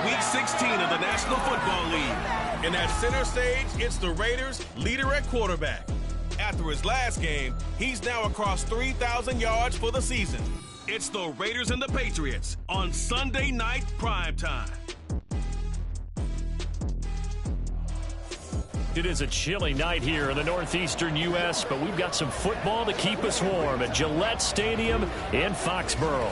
Week 16 of the National Football League. And at center stage, it's the Raiders' leader at quarterback. After his last game, he's now across 3,000 yards for the season. It's the Raiders and the Patriots on Sunday night primetime. It is a chilly night here in the northeastern U.S., but we've got some football to keep us warm at Gillette Stadium in Foxborough.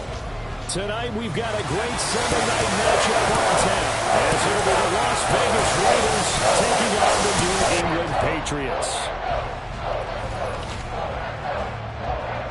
Tonight, we've got a great Sunday night matchup on tap, as it'll be the Las Vegas Raiders taking on the New England Patriots.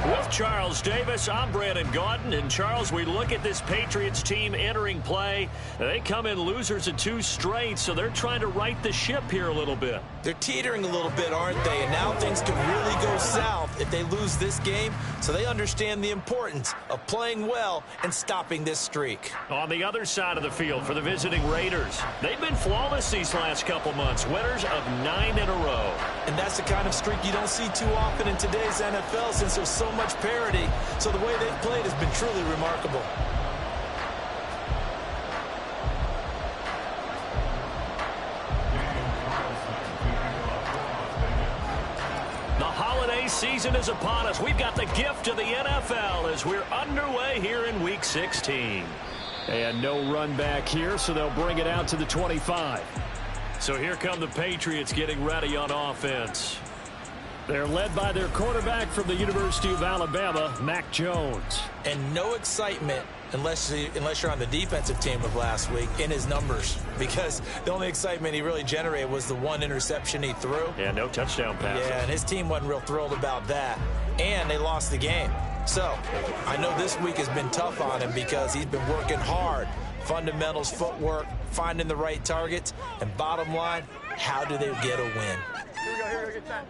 With Charles Davis, I'm Brandon Gaudin. And Charles, we look at this Patriots team entering play. They come in losers of 2 straight, so they're trying to right the ship here a little bit. They're teetering a little bit, aren't they? And now things could really go south if they lose this game. So they understand the importance of playing well and stopping this streak. On the other side of the field for the visiting Raiders, they've been flawless these last couple months, winners of 9 in a row. And that's the kind of streak you don't see too often in today's NFL since there's so much parity. So the way they've played has been truly remarkable. The holiday season is upon us. We've got the gift of the NFL as we're underway here in Week 16. And no run back here, so they'll bring it out to the 25. So here come the Patriots getting ready on offense. They're led by their quarterback from the University of Alabama, Mac Jones. And no excitement unless you're on the defensive team of last week in his numbers, because the only excitement he really generated was the 1 interception he threw. Yeah, no touchdown passes. Yeah, and his team wasn't real thrilled about that. And they lost the game. So I know this week has been tough on him because he's been working hard. Fundamentals, footwork, finding the right targets, and bottom line, how do they get a win? Here we go, get that.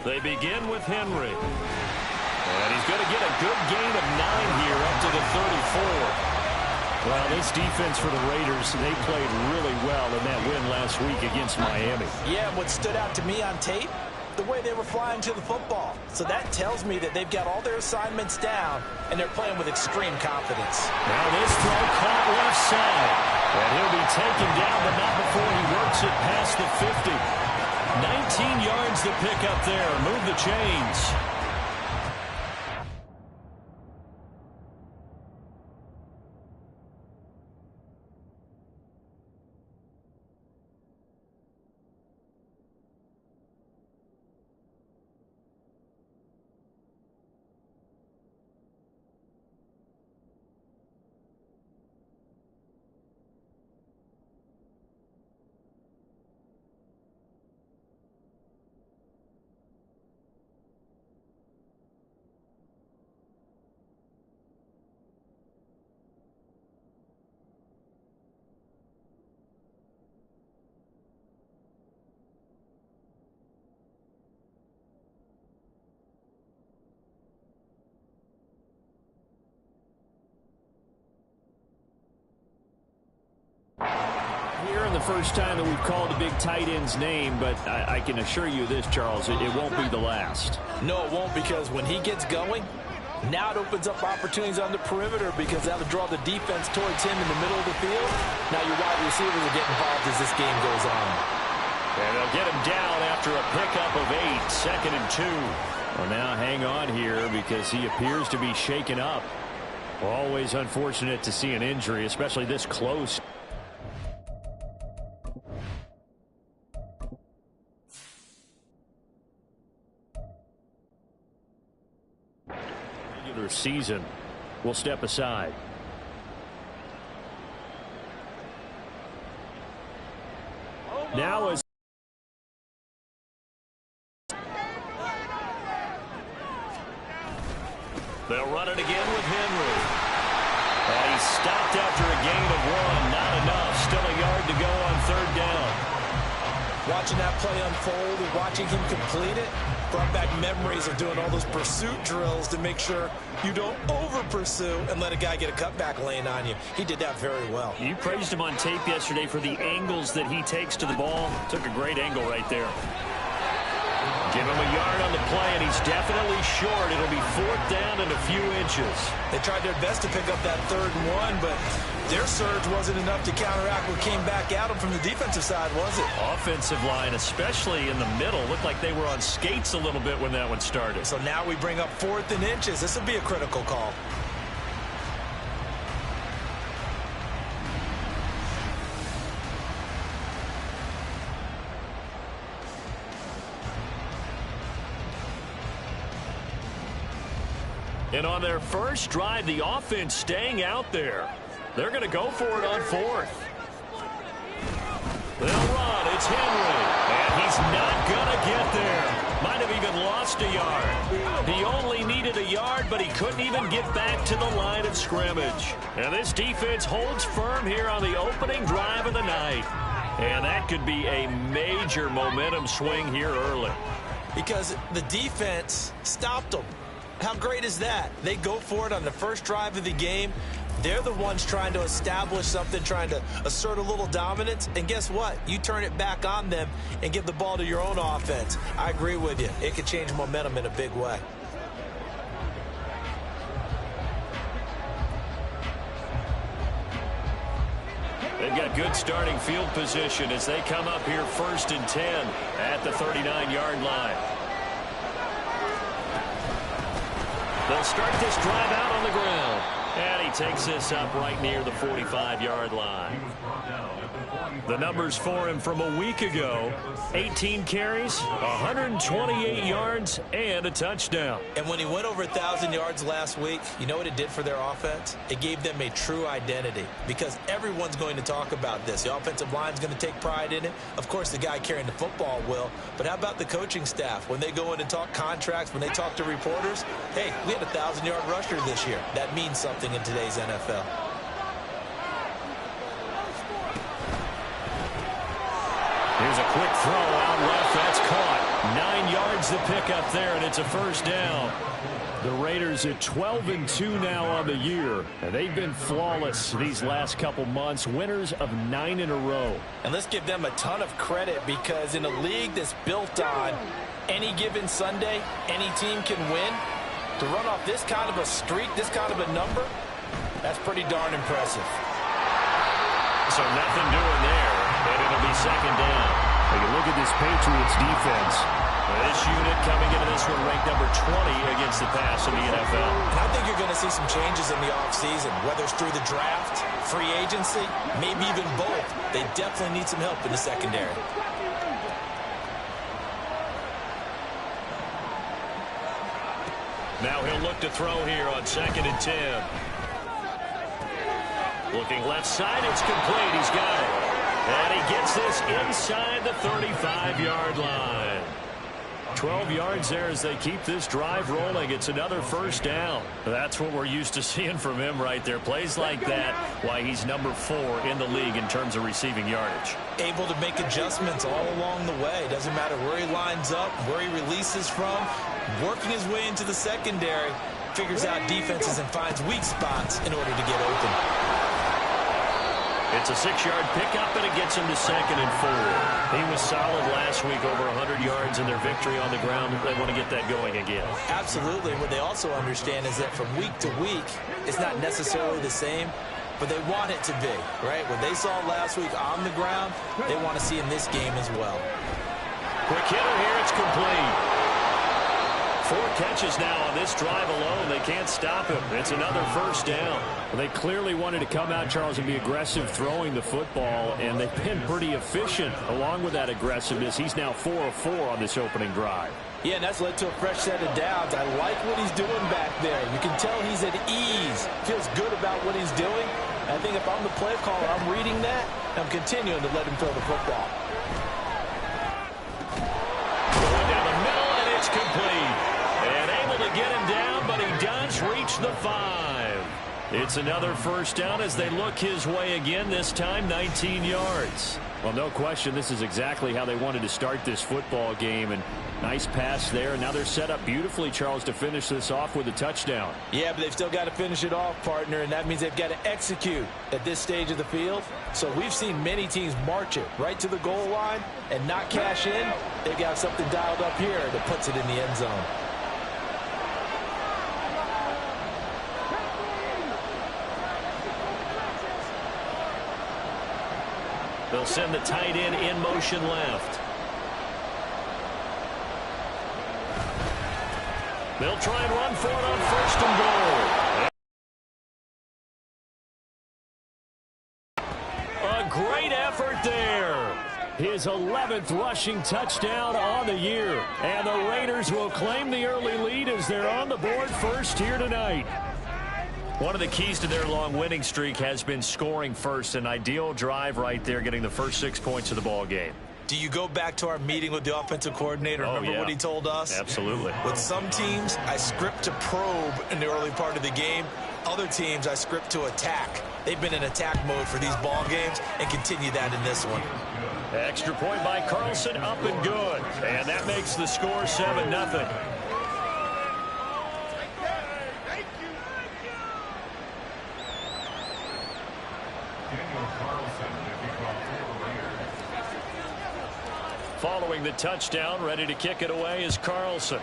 They begin with Henry. And he's going to get a good gain of 9 here up to the 34. Well, this defense for the Raiders, they played really well in that win last week against Miami. Yeah, what stood out to me on tape, the way they were flying to the football. So that tells me that they've got all their assignments down, and they're playing with extreme confidence. Now this throw caught left side. And he'll be taken down, but not before he works it past the 50. 19 yards to pick up there. Move the chains. The first time that we've called the big tight end's name, but I can assure you this, Charles, it won't be the last. No, it won't, because when he gets going, now it opens up opportunities on the perimeter because that'll draw the defense towards him in the middle of the field. Now your wide receivers will get involved as this game goes on. And they'll get him down after a pickup of 8, 2nd and 2. Well, now hang on here because he appears to be shaken up. Always unfortunate to see an injury, especially this close. Season will step aside. Now is they'll run it again with Henry. And he's stopped after a gain of 1. Not enough. Still a yard to go on 3rd down. Watching that play unfold and watching him complete it brought back memories of doing all those pursuit drills to make sure you don't over-pursue and let a guy get a cutback lane on you. He did that very well. You praised him on tape yesterday for the angles that he takes to the ball. Took a great angle right there. Give him a yard on the play, and he's definitely short. It'll be 4th down and a few inches. They tried their best to pick up that 3rd and 1, but their surge wasn't enough to counteract what came back at them from the defensive side, was it? Offensive line, especially in the middle, looked like they were on skates a little bit when that one started. So now we bring up 4th and inches. This will be a critical call. And on their first drive, the offense staying out there. They're going to go for it on 4th. They'll run. It's Henry. And he's not going to get there. Might have even lost a yard. He only needed a yard, but he couldn't even get back to the line of scrimmage. And this defense holds firm here on the opening drive of the night. And that could be a major momentum swing here early. Because the defense stopped them. How great is that? They go for it on the first drive of the game. They're the ones trying to establish something, trying to assert a little dominance. And guess what? You turn it back on them and give the ball to your own offense. I agree with you. It could change momentum in a big way. They've got good starting field position as they come up here 1st and 10 at the 39-yard line. They'll start this drive out on the ground. And he takes this up right near the 45-yard line. The numbers for him from a week ago: 18 carries, 128 yards, and a touchdown. And when he went over 1,000 yards last week, you know what it did for their offense? It gave them a true identity, because everyone's going to talk about this. The offensive line's going to take pride in it. Of course, the guy carrying the football will. But how about the coaching staff? When they go in and talk contracts, when they talk to reporters, hey, we had a 1,000-yard rusher this year. That means something in today's NFL. Here's a quick throw out left. That's caught. 9 yards to pick up there, and it's a 1st down. The Raiders at 12-2 now on the year, and they've been flawless these last couple months, winners of 9 in a row. And let's give them a ton of credit, because in a league that's built on any given Sunday, any team can win. To run off this kind of a streak, this kind of a number, that's pretty darn impressive. So nothing doing there, and it'll be 2nd down. Take a look at this Patriots defense. This unit coming into this one ranked number 20 against the pass in the NFL. And I think you're going to see some changes in the offseason, whether it's through the draft, free agency, maybe even both. They definitely need some help in the secondary. Now he'll look to throw here on 2nd and 10. Looking left side, it's complete. He's got it. And he gets this inside the 35-yard line. 12 yards there as they keep this drive rolling. It's another 1st down. That's what we're used to seeing from him right there. Plays like that, why he's number 4 in the league in terms of receiving yardage. Able to make adjustments all along the way. Doesn't matter where he lines up, where he releases from. Working his way into the secondary, figures out defenses and finds weak spots in order to get open. It's a 6-yard pickup, and it gets him to 2nd and 4. He was solid last week, over 100 yards in their victory on the ground. They want to get that going again. Absolutely. What they also understand is that from week to week, it's not necessarily the same, but they want it to be, right? What they saw last week on the ground, they want to see in this game as well. Quick hitter here. It's complete. 4 catches now on this drive alone. They can't stop him. It's another 1st down. Well, they clearly wanted to come out, Charles, and be aggressive throwing the football, and they've been pretty efficient along with that aggressiveness. He's now 4 of 4 on this opening drive. Yeah, and that's led to a fresh set of downs. I like what he's doing back there. You can tell he's at ease. Feels good about what he's doing. I think if I'm the play caller, I'm reading that. I'm continuing to let him throw the football. Going down the middle, and it's complete. And able to get him down, but he does reach the 5. It's another first down as they look his way again, this time 19 yards. Well, no question, this is exactly how they wanted to start this football game. And nice pass there. Now they're set up beautifully, Charles, to finish this off with a touchdown. Yeah, but they've still got to finish it off, partner, and that means they've got to execute at this stage of the field. So we've seen many teams march it right to the goal line and not cash in. They've got something dialed up here that puts it in the end zone. They'll send the tight end in motion left. They'll try and run for it on first and goal. A great effort there. His 11th rushing touchdown on the year. And the Raiders will claim the early lead as they're on the board first here tonight. One of the keys to their long winning streak has been scoring first. An ideal drive right there, getting the first 6 points of the ball game. Do you go back to our meeting with the offensive coordinator? Remember what he told us? Absolutely. With some teams, I script to probe in the early part of the game. Other teams, I script to attack. They've been in attack mode for these ball games and continue that in this one. Extra point by Carlson, up and good. And that makes the score 7-0. Following the touchdown, ready to kick it away is Carlson.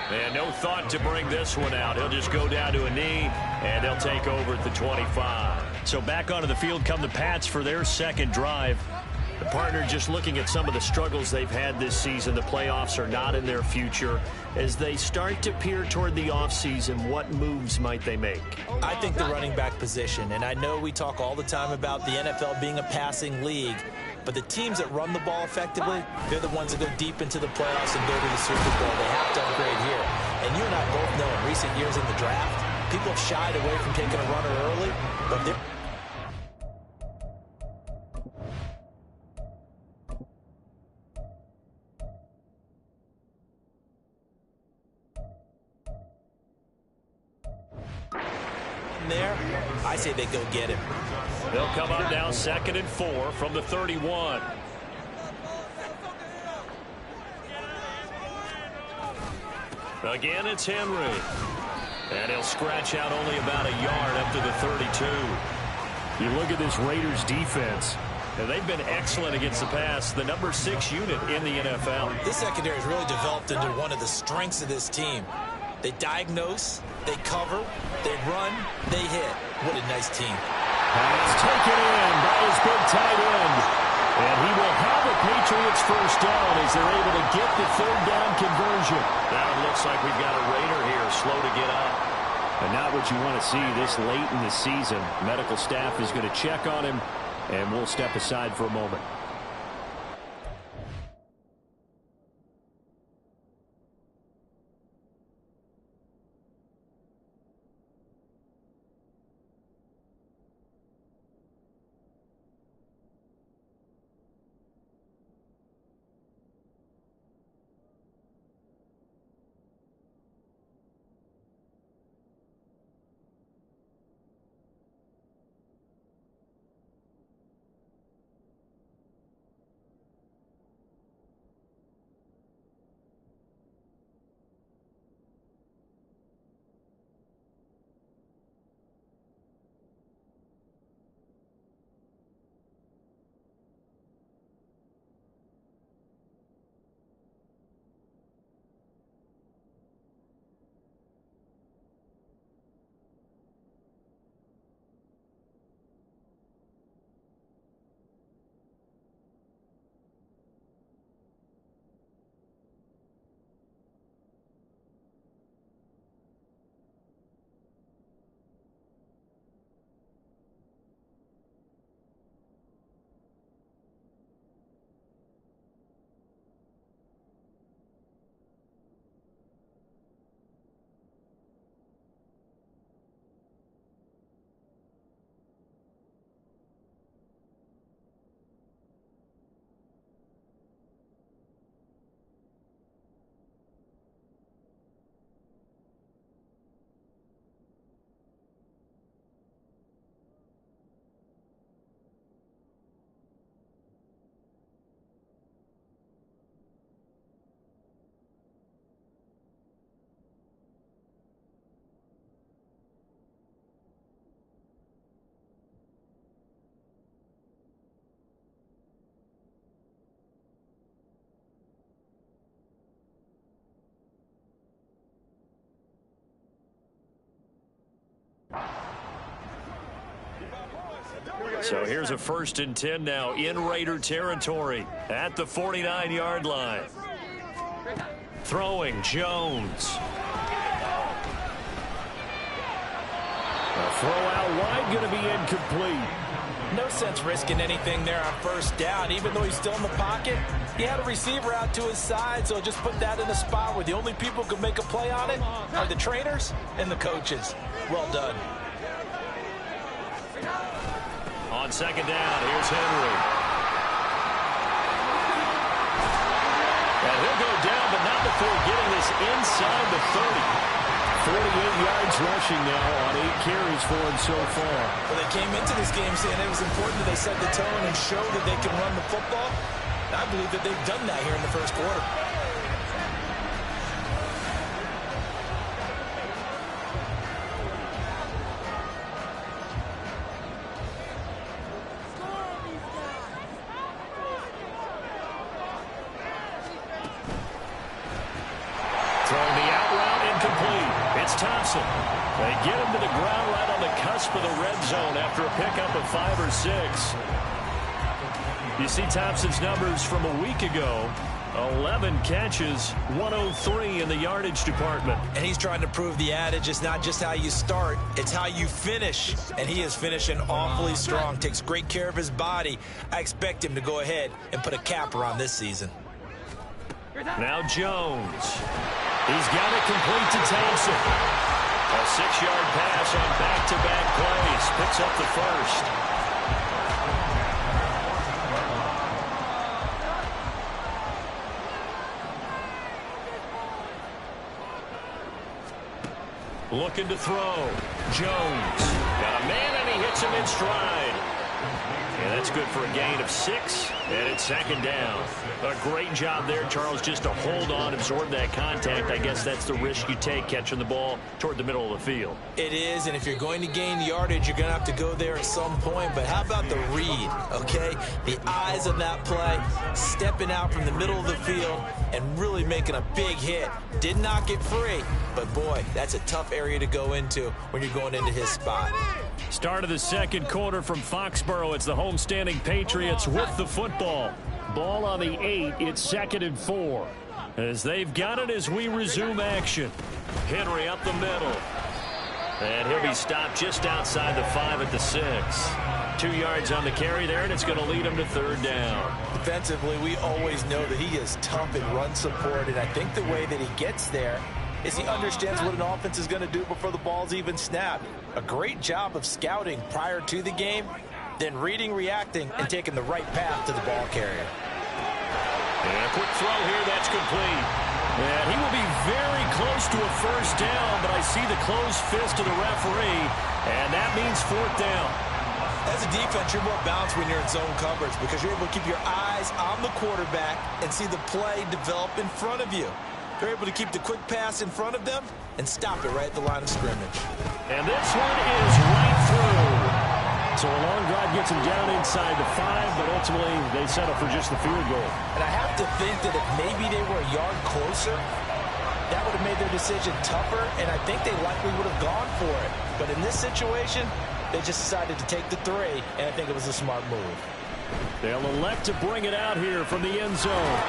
And no thought to bring this one out. He'll just go down to a knee, and they'll take over at the 25. So back onto the field come the Pats for their second drive. The partner just looking at some of the struggles they've had this season. The playoffs are not in their future. As they start to peer toward the offseason, what moves might they make? I think the running back position, and I know we talk all the time about the NFL being a passing league, but the teams that run the ball effectively, they're the ones that go deep into the playoffs and go to the Super Bowl. They have to upgrade here. And you and I both know in recent years in the draft, people have shied away from taking a runner early, but they're there, I say they go get him. They'll come up now 2nd and 4 from the 31. Again, it's Henry. And he'll scratch out only about a yard up to the 32. You look at this Raiders defense. And they've been excellent against the pass, the number 6 unit in the NFL. This secondary has really developed into one of the strengths of this team. They diagnose, they cover, they run, they hit. What a nice team. Pass taken in by his big tight end. And he will have the Patriots first down as they're able to get the 3rd down conversion. Now it looks like we've got a Raider here, slow to get up. And not what you want to see this late in the season. Medical staff is going to check on him, and we'll step aside for a moment. So here's a 1st and 10 now in Raider territory at the 49-yard line. Throwing Jones. A throw out wide, going to be incomplete. No sense risking anything there on 1st down. Even though he's still in the pocket, he had a receiver out to his side, so just put that in a spot where the only people who can make a play on it are the trainers and the coaches. Well done. On 2nd down, here's Henry. And he'll go down, but not before getting this inside the 30. 48 yards rushing now on 8 carries for him so far. Well, they came into this game saying it was important that they set the tone and show that they can run the football. I believe that they've done that here in the 1st quarter. Throwing the out route incomplete. It's Thompson. They get him to the ground right on the cusp of the red zone after a pickup of 5 or 6. You see Thompson's numbers from a week ago. 11 catches, 103 in the yardage department. And he's trying to prove the adage, it's not just how you start, it's how you finish. And he is finishing awfully strong, takes great care of his body. I expect him to go ahead and put a capper on this season. Now Jones. He's got it complete to Thompson. A 6-yard pass on back-to-back plays. Picks up the 1st. Looking to throw. Jones. Got a man, and he hits him in stride. And that's good for a gain of 6, and it's 2nd down. A great job there, Charles, just to hold on, absorb that contact. I guess that's the risk you take catching the ball toward the middle of the field. It is, and if you're going to gain yardage, you're going to have to go there at some point. But how about the read, okay? The eyes of that play, stepping out from the middle of the field and really making a big hit. Did not get free, but boy, that's a tough area to go into when you're going into his spot. Start of the 2nd quarter from Foxborough. It's the homestanding Patriots with the football. Ball on the 8. It's 2nd and 4. As they've got it as we resume action. Henry up the middle. And he'll be stopped just outside the 5 at the 6. 2 yards on the carry there, and it's going to lead him to 3rd down. Defensively, we always know that he is tough in run support, and I think the way that he gets there is he understands what an offense is going to do before the ball's even snapped. A great job of scouting prior to the game, then reading, reacting, and taking the right path to the ball carrier. And a quick throw here, that's complete. And he will be very close to a 1st down, but I see the closed fist of the referee, and that means 4th down. As a defense, you're more balanced when you're in zone coverage because you're able to keep your eyes on the quarterback and see the play develop in front of you. They're able to keep the quick pass in front of them and stop it right at the line of scrimmage. And this one is right through. So a long drive gets him down inside the 5, but ultimately they settle for just the field goal. And I have to think that if maybe they were a yard closer, that would have made their decision tougher, and I think they likely would have gone for it. But in this situation, they just decided to take the 3, and I think it was a smart move. They'll elect to bring it out here from the end zone.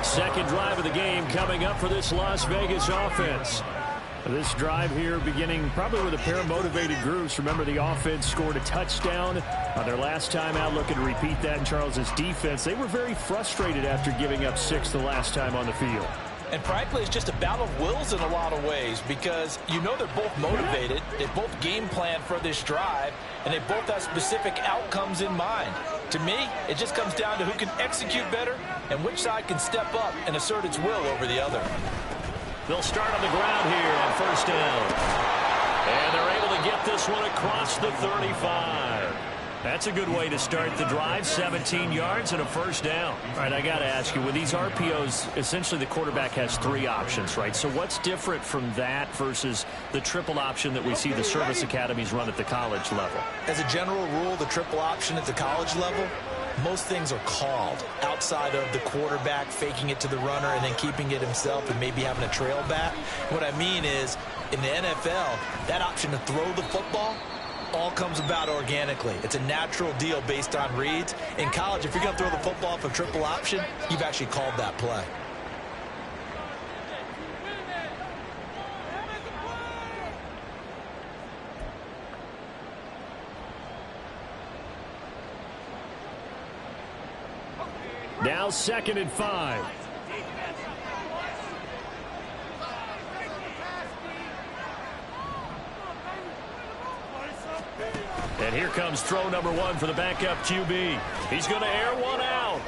2nd drive of the game coming up for this Las Vegas offense. This drive here beginning probably with a pair of motivated groups. Remember, the offense scored a touchdown on their last time out. Looking to repeat that in Charles's defense. They were very frustrated after giving up 6 the last time on the field. And frankly, it's just a battle of wills in a lot of ways because you know they're both motivated. They both game plan for this drive, and they both have specific outcomes in mind. To me, it just comes down to who can execute better and which side can step up and assert its will over the other. They'll start on the ground here on 1st down. And they're able to get this one across the 35. That's a good way to start the drive. 17 yards and a 1st down. All right, I got to ask you, with these RPOs, essentially the quarterback has 3 options, right? So what's different from that versus the triple option that we see the service academies run at the college level? As a general rule, the triple option at the college level, most things are called outside of the quarterback faking it to the runner and then keeping it himself and maybe having a trail back. What I mean is, in the NFL, that option to throw the football all comes about organically. It's a natural deal based on reads. In college, if you're going to throw the football for triple option, you've actually called that play. Now 2nd and 5. And here comes throw number 1 for the backup QB. He's going to air one out.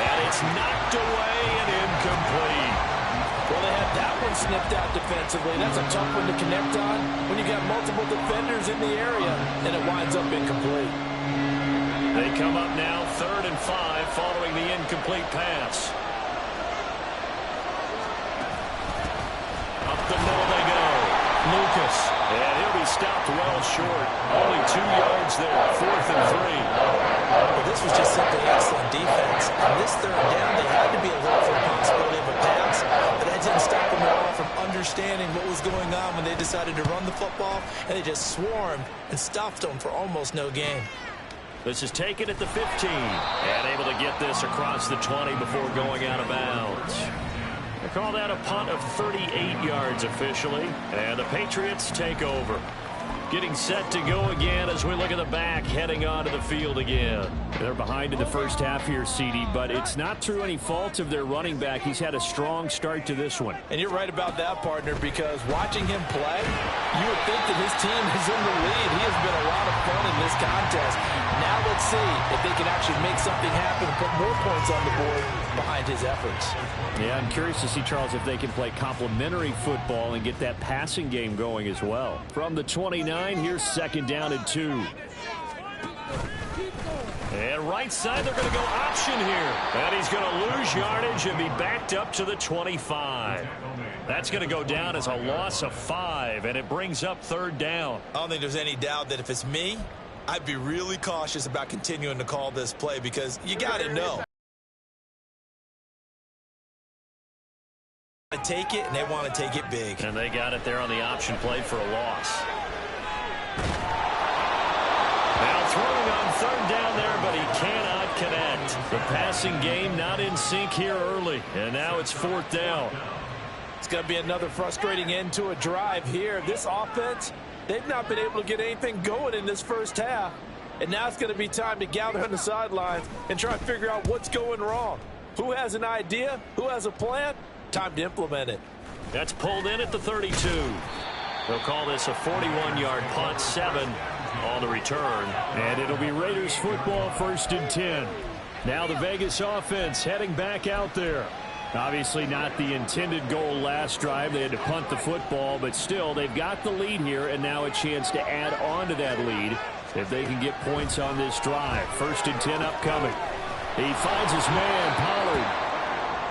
And it's knocked away and incomplete. Well, they had that one snipped out defensively. That's a tough one to connect on when you got multiple defenders in the area, and it winds up incomplete. They come up now 3rd and 5 following the incomplete pass. Up the middle they go. Lucas. And he'll be stopped well short. Only 2 yards there. 4th and 3. Well, this was just simply excellent defense. On this 3rd down, they had to be alert for the possibility of a pass, but that didn't stop them at all from understanding what was going on when they decided to run the football, and they just swarmed and stuffed them for almost no gain. This is taken at the 15. And able to get this across the 20 before going out of bounds. They call that a punt of 38 yards officially. And the Patriots take over. Getting set to go again as we look at the back heading onto the field again. They're behind in the first half here, CD, but it's not through any fault of their running back. He's had a strong start to this one. And you're right about that, partner, because watching him play, you would think that his team is in the lead. He has been a lot of fun in this contest. Now let's see if they can actually make something happen and put more points on the board behind his efforts. Yeah, I'm curious to see, Charles, if they can play complementary football and get that passing game going as well. From the 29, here's 2nd down and 2. And right side, they're going to go option here. And he's going to lose yardage and be backed up to the 25. That's going to go down as a loss of 5, and it brings up 3rd down. I don't think there's any doubt that if it's me, I'd be really cautious about continuing to call this play because you got to know. Take it, and they want to take it big. And they got it there on the option play for a loss. Now throwing on 3rd down there, but he cannot connect. The passing game not in sync here early, and now it's 4th down. It's going to be another frustrating end to a drive here. This offense, they've not been able to get anything going in this first half, and now it's going to be time to gather on the sidelines and try to figure out what's going wrong. Who has an idea? Who has a plan? Time to implement it. That's pulled in at the 32. They'll call this a 41-yard punt, 7 on the return. And it'll be Raiders football, 1st and 10. Now the Vegas offense heading back out there. Obviously not the intended goal last drive. They had to punt the football, but still they've got the lead here, and now a chance to add on to that lead if they can get points on this drive. 1st and 10 upcoming. He finds his man, Pollard.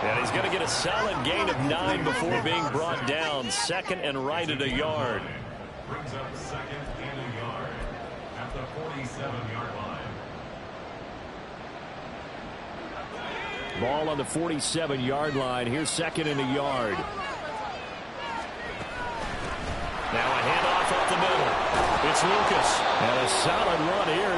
And he's going to get a solid gain of 9 before being brought down. 2nd and right at a yard. Brings up 2nd and a yard at the 47-yard line. Ball on the 47-yard line. Here's 2nd and a yard. Now a handoff up the middle. It's Lucas. And a solid run here.